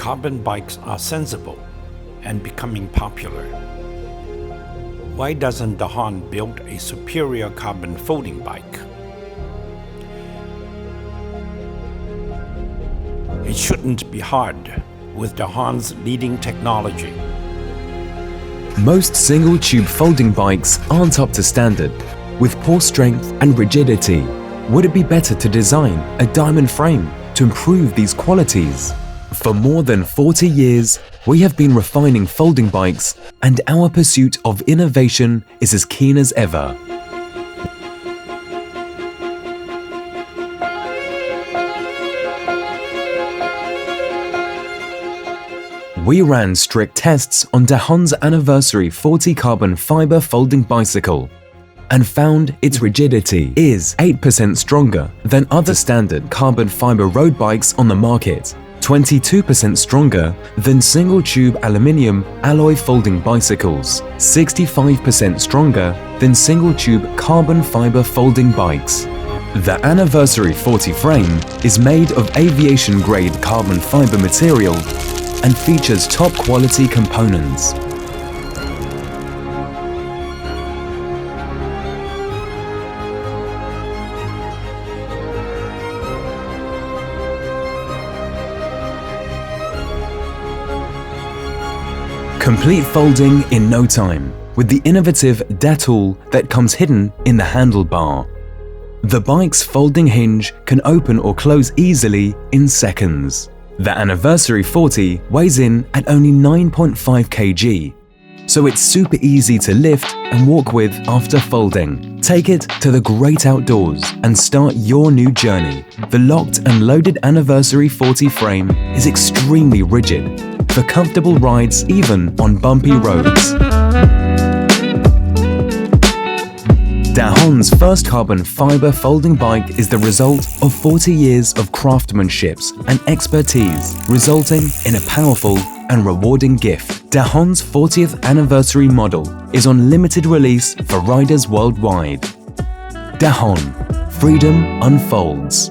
carbon bikes are sensible and becoming popular, why doesn't Dahon build a superior carbon folding bike? It shouldn't be hard with Dahon's leading technology. Most single-tube folding bikes aren't up to standard, with poor strength and rigidity. Would it be better to design a diamond frame to improve these qualities? For more than 40 years, we have been refining folding bikes, and our pursuit of innovation is as keen as ever. We ran strict tests on Dahon's Anniversary 40 carbon fiber folding bicycle and found its rigidity is 8% stronger than other standard carbon fiber road bikes on the market, 22% stronger than single-tube aluminium alloy folding bicycles, 65% stronger than single-tube carbon fiber folding bikes. The Anniversary 40 frame is made of aviation-grade carbon fiber material and features top-quality components. Complete folding in no time with the innovative Dahon that comes hidden in the handlebar. The bike's folding hinge can open or close easily in seconds. The Anniversary 40 weighs in at only 9.5 kg, so it's super easy to lift and walk with after folding. Take it to the great outdoors and start your new journey. The locked and loaded Anniversary 40 frame is extremely rigid for comfortable rides even on bumpy roads. Dahon's first carbon fiber folding bike is the result of 40 years of craftsmanship and expertise, resulting in a powerful and rewarding gift. Dahon's 40th anniversary model is on limited release for riders worldwide. Dahon, freedom unfolds.